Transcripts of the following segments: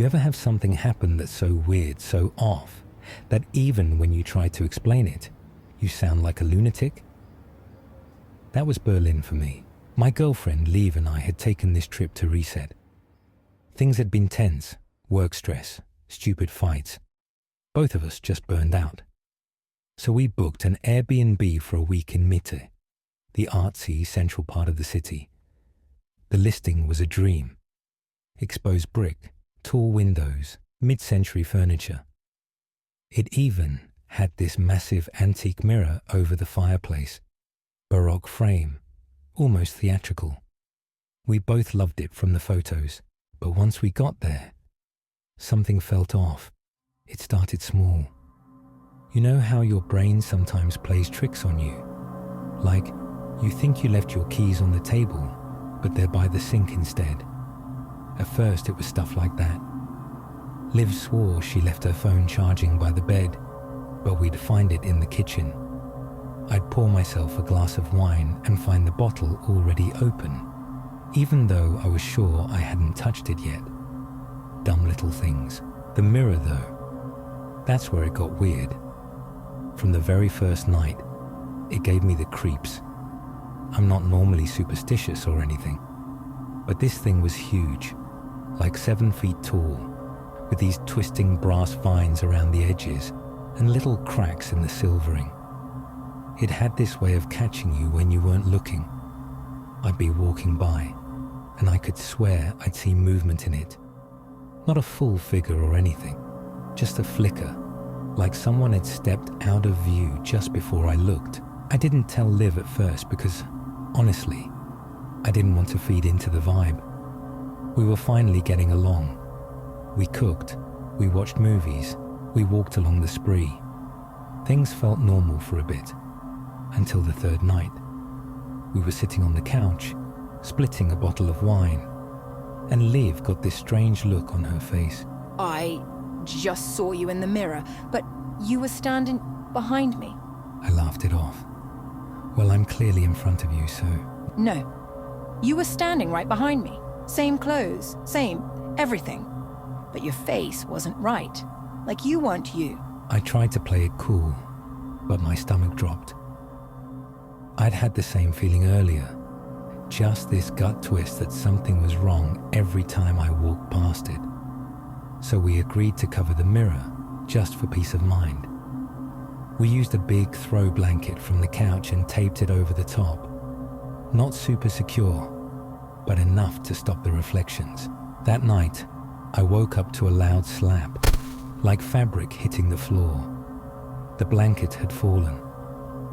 You ever have something happen that's so weird, so off, that even when you try to explain it, you sound like a lunatic? That was Berlin for me. My girlfriend, Liv, and I had taken this trip to reset. Things had been tense, work stress, stupid fights. Both of us just burned out. So we booked an Airbnb for a week in Mitte, the artsy central part of the city. The listing was a dream. Exposed brick, tall windows, mid-century furniture. It even had this massive antique mirror over the fireplace, Baroque frame, almost theatrical. We both loved it from the photos, but once we got there, something felt off. It started small. You know how your brain sometimes plays tricks on you? Like, you think you left your keys on the table, but they're by the sink instead. At first it was stuff like that. Liv swore she left her phone charging by the bed, but we'd find it in the kitchen. I'd pour myself a glass of wine and find the bottle already open, even though I was sure I hadn't touched it yet. Dumb little things. The mirror though, that's where it got weird. From the very first night, it gave me the creeps. I'm not normally superstitious or anything, but this thing was huge, like 7 feet tall, with these twisting brass vines around the edges and little cracks in the silvering. It had this way of catching you when you weren't looking. I'd be walking by, and I could swear I'd see movement in it. Not a full figure or anything, just a flicker, like someone had stepped out of view just before I looked. I didn't tell Liv at first because, honestly, I didn't want to feed into the vibe. We were finally getting along. We cooked, we watched movies, we walked along the spree. Things felt normal for a bit, until the third night. We were sitting on the couch, splitting a bottle of wine, and Liv got this strange look on her face. I just saw you in the mirror, but you were standing behind me. I laughed it off. Well, I'm clearly in front of you, so... No. You were standing right behind me. Same clothes, same everything. But your face wasn't right. Like you weren't you. I tried to play it cool, but my stomach dropped. I'd had the same feeling earlier. Just this gut twist that something was wrong every time I walked past it. So we agreed to cover the mirror, just for peace of mind. We used a big throw blanket from the couch and taped it over the top. Not super secure, but enough to stop the reflections. That night, I woke up to a loud slap, like fabric hitting the floor. The blanket had fallen.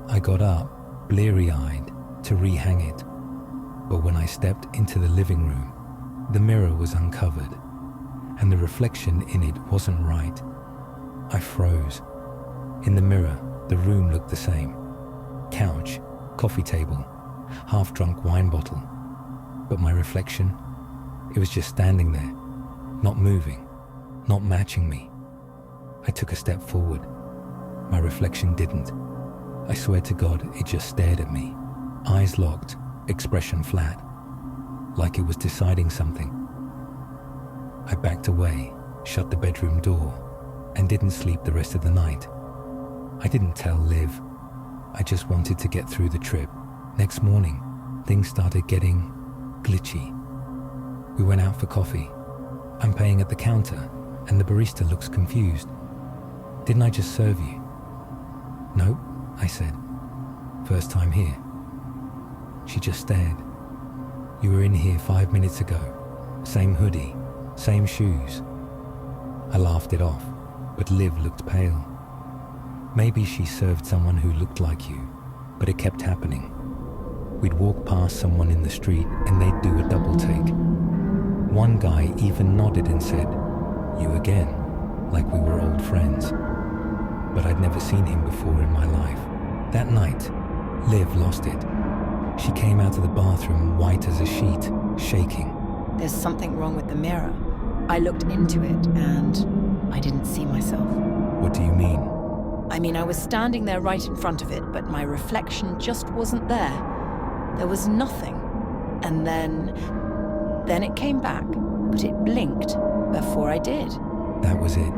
I got up, bleary-eyed, to rehang it. But when I stepped into the living room, the mirror was uncovered, and the reflection in it wasn't right. I froze. In the mirror, the room looked the same. Couch, coffee table, half-drunk wine bottle. But my reflection, it was just standing there, not moving, not matching me. I took a step forward. My reflection didn't. I swear to God, it just stared at me. Eyes locked, expression flat, like it was deciding something. I backed away, shut the bedroom door, and didn't sleep the rest of the night. I didn't tell Liv. I just wanted to get through the trip. Next morning, things started getting glitchy. We went out for coffee. I'm paying at the counter, and the barista looks confused. Didn't I just serve you? Nope, I said. First time here. She just stared. You were in here 5 minutes ago. Same hoodie, same shoes. I laughed it off, but Liv looked pale. Maybe she served someone who looked like you, but it kept happening. We'd walk past someone in the street and they'd do a double take. One guy even nodded and said, "You again," like we were old friends. But I'd never seen him before in my life. That night, Liv lost it. She came out of the bathroom white as a sheet, shaking. There's something wrong with the mirror. I looked into it and I didn't see myself. What do you mean? I mean, I was standing there right in front of it, but my reflection just wasn't there. There was nothing. And then it came back, but it blinked, before I did. That was it.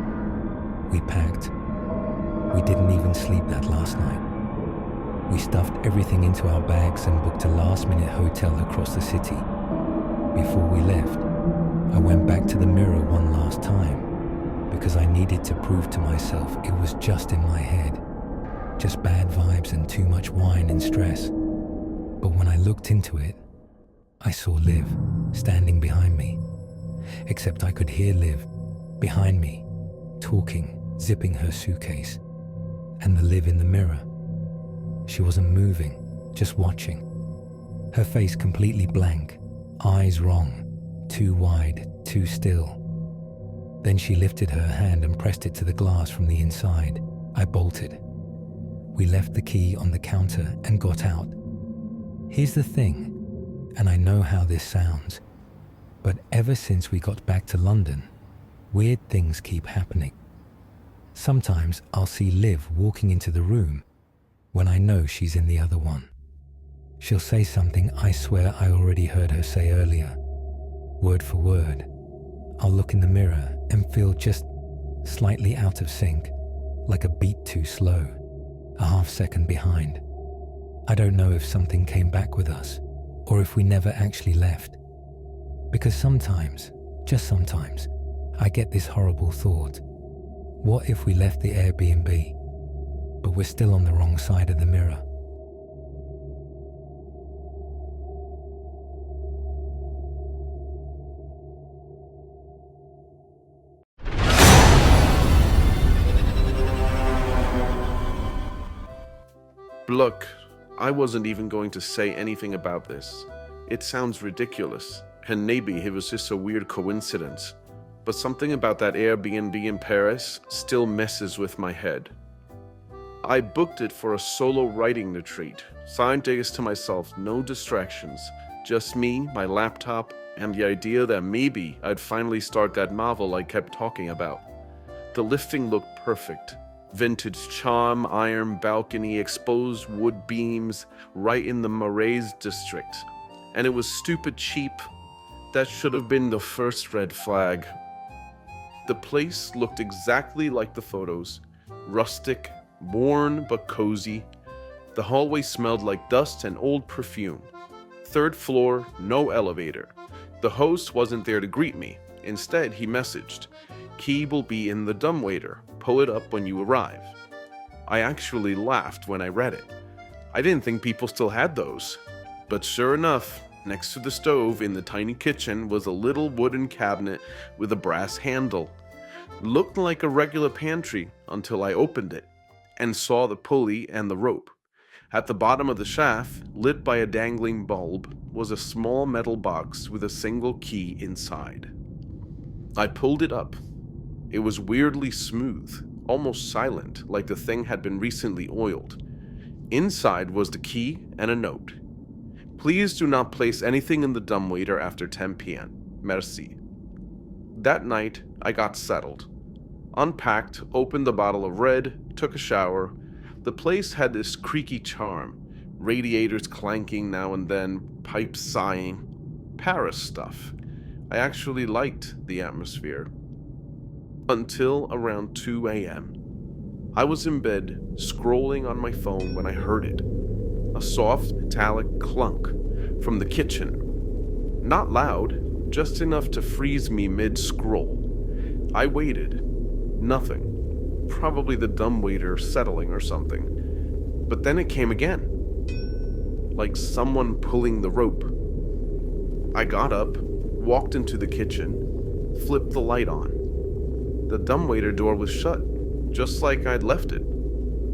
We packed. We didn't even sleep that last night. We stuffed everything into our bags and booked a last-minute hotel across the city. Before we left, I went back to the mirror one last time because I needed to prove to myself it was just in my head. Just bad vibes and too much wine and stress. But when I looked into it, I saw Liv standing behind me. Except I could hear Liv behind me, talking, zipping her suitcase. And the Liv in the mirror. She wasn't moving, just watching. Her face completely blank, eyes wrong, too wide, too still. Then she lifted her hand and pressed it to the glass from the inside. I bolted. We left the key on the counter and got out. Here's the thing, and I know how this sounds, but ever since we got back to London, weird things keep happening. Sometimes I'll see Liv walking into the room when I know she's in the other one. She'll say something I swear I already heard her say earlier, word for word. I'll look in the mirror and feel just slightly out of sync, like a beat too slow, a half second behind. I don't know if something came back with us, or if we never actually left. Because sometimes, just sometimes, I get this horrible thought. What if we left the Airbnb, but we're still on the wrong side of the mirror? Look, I wasn't even going to say anything about this. It sounds ridiculous, and maybe it was just a weird coincidence. But something about that Airbnb in Paris still messes with my head. I booked it for a solo writing retreat, 5 days to myself, no distractions, just me, my laptop, and the idea that maybe I'd finally start that novel I kept talking about. The lifting looked perfect. Vintage charm, iron balcony, exposed wood beams, right in the Marais district. And it was stupid cheap. That should have been the first red flag. The place looked exactly like the photos. Rustic, worn but cozy. The hallway smelled like dust and old perfume. 3rd floor, no elevator. The host wasn't there to greet me. Instead, he messaged, "Key will be in the Dumbwaiter. Pull it up when you arrive." I actually laughed when I read it. I didn't think people still had those. But sure enough, next to the stove in the tiny kitchen was a little wooden cabinet with a brass handle. Looked like a regular pantry until I opened it and saw the pulley and the rope. At the bottom of the shaft, lit by a dangling bulb, was a small metal box with a single key inside. I pulled it up. It was weirdly smooth, almost silent, like the thing had been recently oiled. Inside was the key and a note. "Please do not place anything in the dumbwaiter after 10 p.m. Merci." That night, I got settled. Unpacked, opened the bottle of red, took a shower. The place had this creaky charm, radiators clanking now and then, pipes sighing. Paris stuff. I actually liked the atmosphere. Until around 2 a.m. I was in bed, scrolling on my phone when I heard it. A soft, metallic clunk from the kitchen. Not loud, just enough to freeze me mid-scroll. I waited. Nothing. Probably the dumbwaiter settling or something. But then it came again. Like someone pulling the rope. I got up, walked into the kitchen, flipped the light on. The dumbwaiter door was shut, just like I'd left it.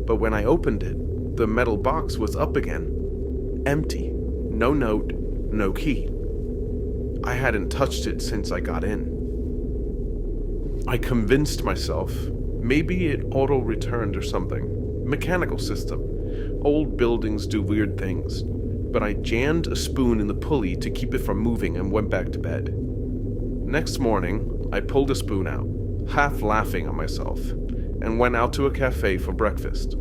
But when I opened it, the metal box was up again. Empty. No note, no key. I hadn't touched it since I got in. I convinced myself maybe it auto-returned or something. Mechanical system. Old buildings do weird things. But I jammed a spoon in the pulley to keep it from moving and went back to bed. Next morning, I pulled a spoon out, half laughing at myself, and went out to a cafe for breakfast.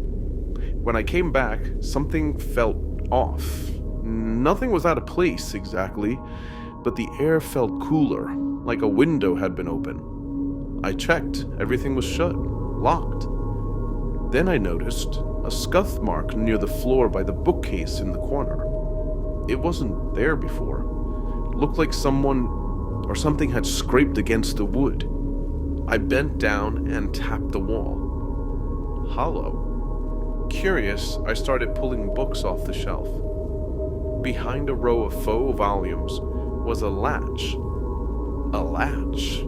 When I came back, something felt off. Nothing was out of place exactly, but the air felt cooler, like a window had been open. I checked, everything was shut, locked. Then I noticed a scuff mark near the floor by the bookcase in the corner. It wasn't there before. It looked like someone or something had scraped against the wood. I bent down and tapped the wall. Hollow. Curious, I started pulling books off the shelf. Behind a row of faux volumes was a latch. A latch.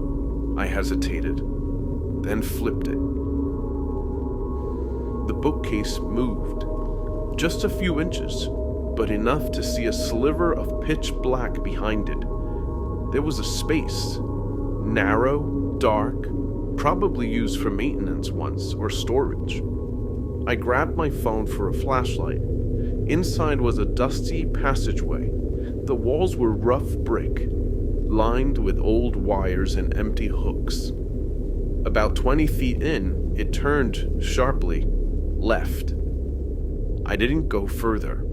I hesitated, then flipped it. The bookcase moved, just a few inches, but enough to see a sliver of pitch black behind it. There was a space, narrow, dark, probably used for maintenance once or storage. I grabbed my phone for a flashlight. Inside was a dusty passageway. The walls were rough brick, lined with old wires and empty hooks. About 20 feet in, it turned sharply left. I didn't go further.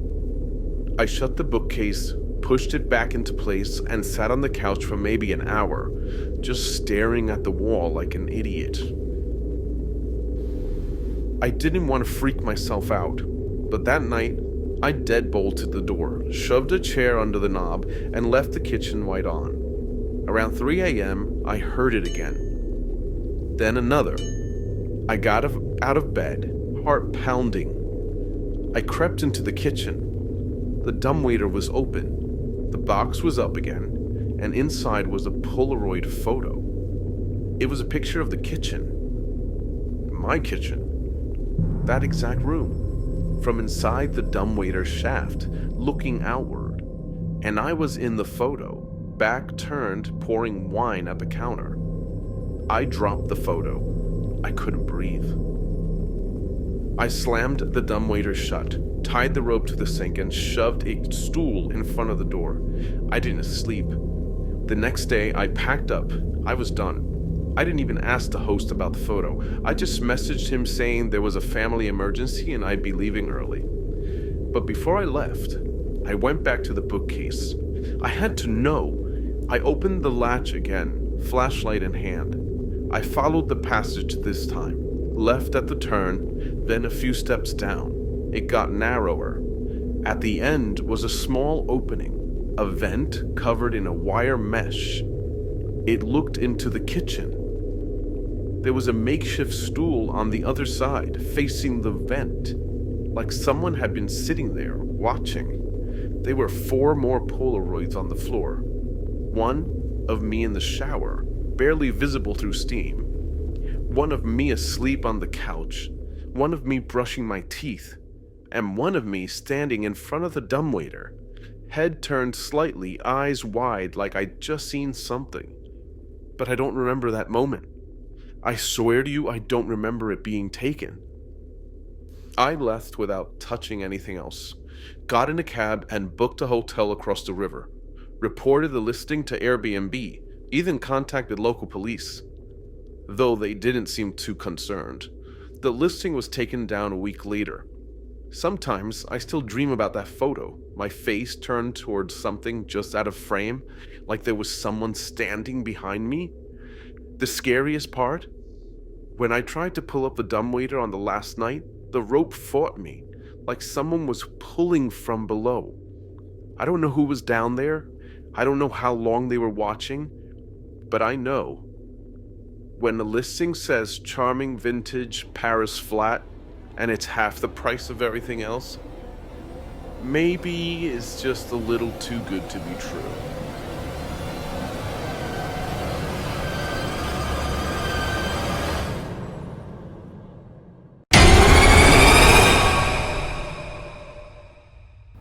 I shut the bookcase, pushed it back into place, and sat on the couch for maybe an hour, just staring at the wall like an idiot. I didn't want to freak myself out, but that night, I deadbolted the door, shoved a chair under the knob, and left the kitchen light on. Around 3 a.m., I heard it again. Then another. I got out of bed, heart pounding. I crept into the kitchen. The dumbwaiter was open. The box was up again, and inside was a Polaroid photo. It was a picture of the kitchen. My kitchen. That exact room. From inside the dumbwaiter shaft, looking outward. And I was in the photo, back turned, pouring wine at the counter. I dropped the photo. I couldn't breathe. I slammed the dumbwaiter shut, tied the rope to the sink, and shoved a stool in front of the door. I didn't sleep. The next day, I packed up. I was done. I didn't even ask the host about the photo. I just messaged him saying there was a family emergency and I'd be leaving early. But before I left, I went back to the bookcase. I had to know. I opened the latch again, flashlight in hand. I followed the passage this time, left at the turn, then a few steps down. It got narrower. At the end was a small opening, a vent covered in a wire mesh. It looked into the kitchen. There was a makeshift stool on the other side, facing the vent, like someone had been sitting there, watching. There were 4 more Polaroids on the floor. One of me in the shower, barely visible through steam. One of me asleep on the couch. One of me brushing my teeth. And one of me standing in front of the dumbwaiter, head turned slightly, eyes wide, like I'd just seen something. But I don't remember that moment. I swear to you, I don't remember it being taken. I left without touching anything else, got in a cab and booked a hotel across the river, reported the listing to Airbnb, even contacted local police. Though they didn't seem too concerned. The listing was taken down a week later. Sometimes I still dream about that photo, my face turned towards something just out of frame, like there was someone standing behind me. The scariest part? When I tried to pull up the dumbwaiter on the last night, the rope fought me, like someone was pulling from below. I don't know who was down there. I don't know how long they were watching, but I know. When the listing says charming vintage Paris flat, and it's half the price of everything else, maybe it's just a little too good to be true.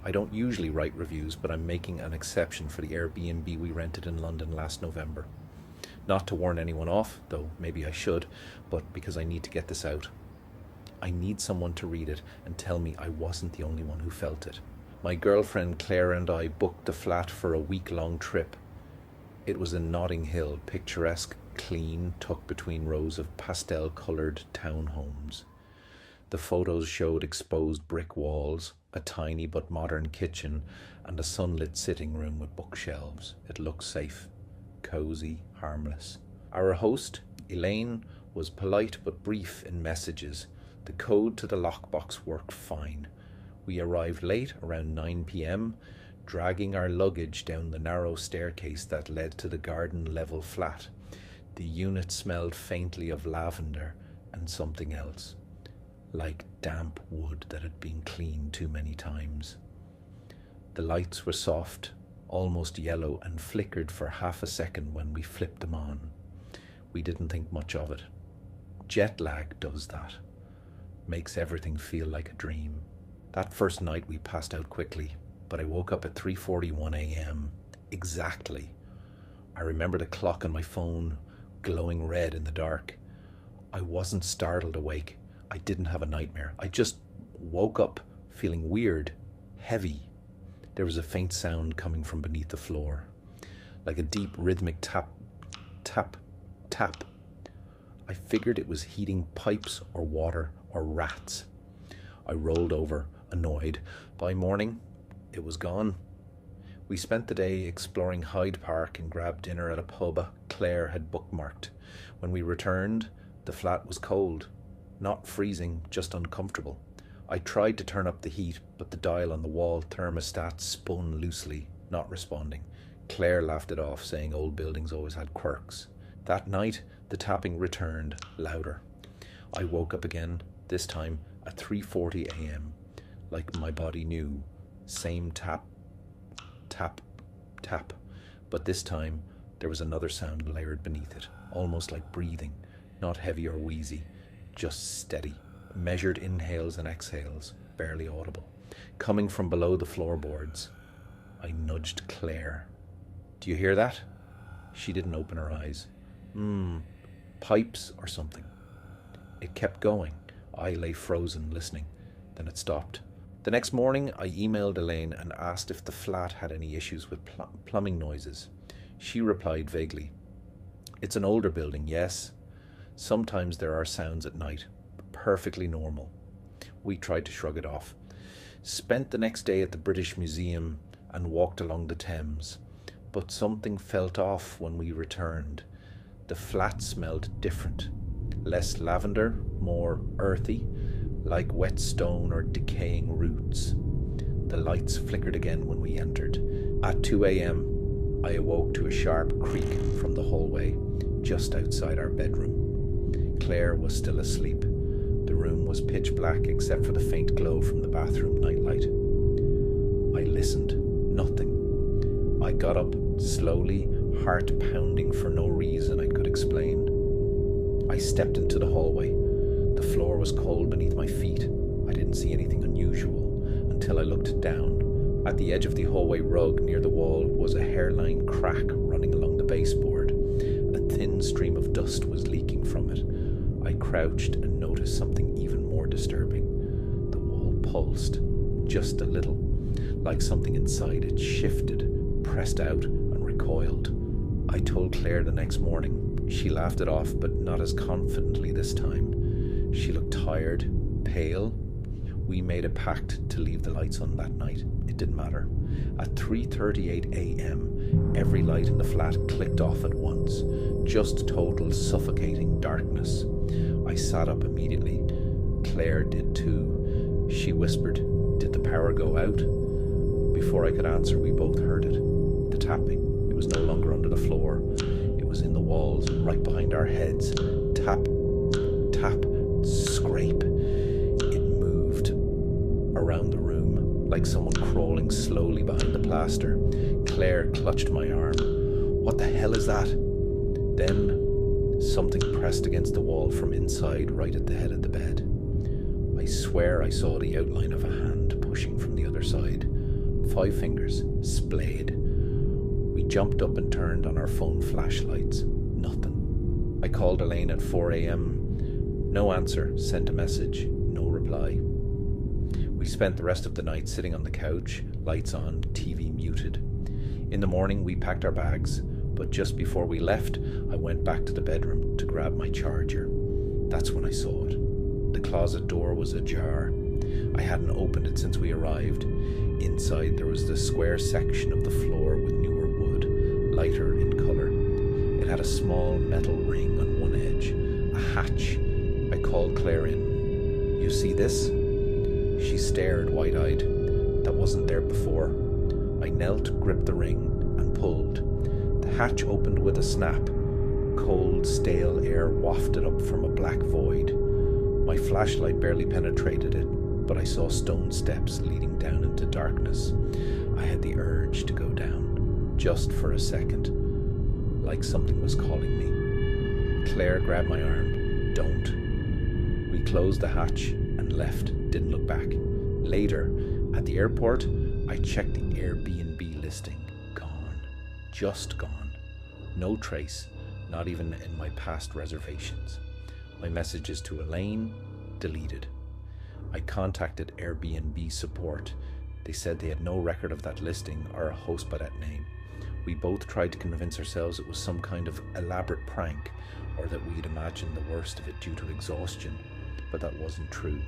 I don't usually write reviews, but I'm making an exception for the Airbnb we rented in London last November. Not to warn anyone off, though maybe I should, but because I need to get this out. I need someone to read it and tell me I wasn't the only one who felt it. My girlfriend Claire and I booked the flat for a week-long trip. It was in Notting Hill, picturesque, clean, tucked between rows of pastel-coloured townhomes. The photos showed exposed brick walls, a tiny but modern kitchen, and a sunlit sitting room with bookshelves. It looked safe. cosy, harmless. Our host, Elaine, was polite but brief in messages. The code to the lockbox worked fine. We arrived late, around 9 p.m, dragging our luggage down the narrow staircase that led to the garden-level flat. The unit smelled faintly of lavender and something else, like damp wood that had been cleaned too many times. The lights were soft, almost yellow, and flickered for half a second when we flipped them on. We didn't think much of it. Jet lag does that. Makes everything feel like a dream. That first night we passed out quickly, but I woke up at 3:41 a.m. exactly. I remember the clock on my phone glowing red in the dark. I wasn't startled awake. I didn't have a nightmare. I just woke up feeling weird, heavy. There was a faint sound coming from beneath the floor, like a deep rhythmic tap, tap, tap. I figured it was heating pipes or water or rats. I rolled over, annoyed. By morning, it was gone. We spent the day exploring Hyde Park and grabbed dinner at a pub Claire had bookmarked. When we returned, the flat was cold. Not freezing, just uncomfortable. I tried to turn up the heat, but the dial on the wall thermostat spun loosely, not responding. Claire laughed it off, saying old buildings always had quirks. That night, the tapping returned, louder. I woke up again, this time at 3:40 a.m, like my body knew. Same tap, tap, tap. But this time, there was another sound layered beneath it, almost like breathing, not heavy or wheezy, just steady. Measured inhales and exhales, barely audible, coming from below the floorboards. I nudged Claire. "Do you hear that?" She didn't open her eyes. Pipes or something. It kept going. I lay frozen, listening. Then it stopped. The next morning, I emailed Elaine and asked if the flat had any issues with plumbing noises. She replied vaguely, "It's an older building, yes. Sometimes there are sounds at night. Perfectly normal." We tried to shrug it off. Spent the next day at the British Museum and walked along the Thames. But something felt off when we returned. The flat smelled different. Less lavender, more earthy, like wet stone or decaying roots. The lights flickered again when we entered. At 2 a.m, I awoke to a sharp creak from the hallway, just outside our bedroom. Claire was still asleep. The room was pitch black except for the faint glow from the bathroom nightlight. I listened. Nothing. I got up slowly, heart pounding for no reason I could explain. I stepped into the hallway. The floor was cold beneath my feet. I didn't see anything unusual until I looked down. At the edge of the hallway rug near the wall was a hairline crack running along the baseboard. A thin stream of dust was leaking from it. I crouched and noticed something even more disturbing. The wall pulsed, just a little, like something inside it shifted, pressed out, and recoiled. I told Claire the next morning. She laughed it off, but not as confidently this time. She looked tired, pale. We made a pact to leave the lights on that night. It didn't matter. At 3:38 a.m, every light in the flat clicked off at once. Just total suffocating darkness. I sat up immediately. Claire did too. She whispered, "Did the power go out?" Before I could answer, we both heard it. The tapping. It was no longer under the floor. It was in the walls, right behind our heads. Tap, tap, scrape. It moved around the room, like someone crawling slowly behind the plaster. Claire clutched my arm. "What the hell is that?" Then something pressed against the wall from inside, right at the head of the bed. I swear I saw the outline of a hand pushing from the other side. 5 fingers, splayed. We jumped up and turned on our phone flashlights. Nothing. I called Elaine at 4 a.m. No answer. Sent a message. No reply. We spent the rest of the night sitting on the couch, lights on, TV muted. In the morning we packed our bags, but just before we left, I went back to the bedroom to grab my charger. That's when I saw it. The closet door was ajar. I hadn't opened it since we arrived. Inside there was the square section of the floor with newer wood, lighter in colour. It had a small metal ring on one edge, a hatch. I called Claire in. "You see this?" She stared wide-eyed. That wasn't there before. I knelt, gripped the ring, and pulled. The hatch opened with a snap. Cold, stale air wafted up from a black void. My flashlight barely penetrated it, but I saw stone steps leading down into darkness. I had the urge to go down, just for a second, like something was calling me. Claire grabbed my arm. "Don't." We closed the hatch and left, didn't look back. Later, at the airport, I checked the Airbnb listing. Gone. Just gone. No trace, not even in my past reservations. My messages to Elaine, deleted. I contacted Airbnb support. They said they had no record of that listing or a host by that name. We both tried to convince ourselves it was some kind of elaborate prank, or that we'd imagined the worst of it due to exhaustion, but that wasn't true.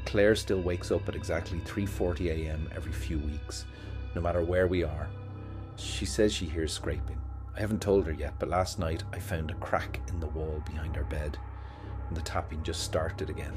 Claire still wakes up at exactly 3:40 a.m. every few weeks, no matter where we are. She says she hears scraping. I haven't told her yet, but last night I found a crack in the wall behind our bed, and the tapping just started again.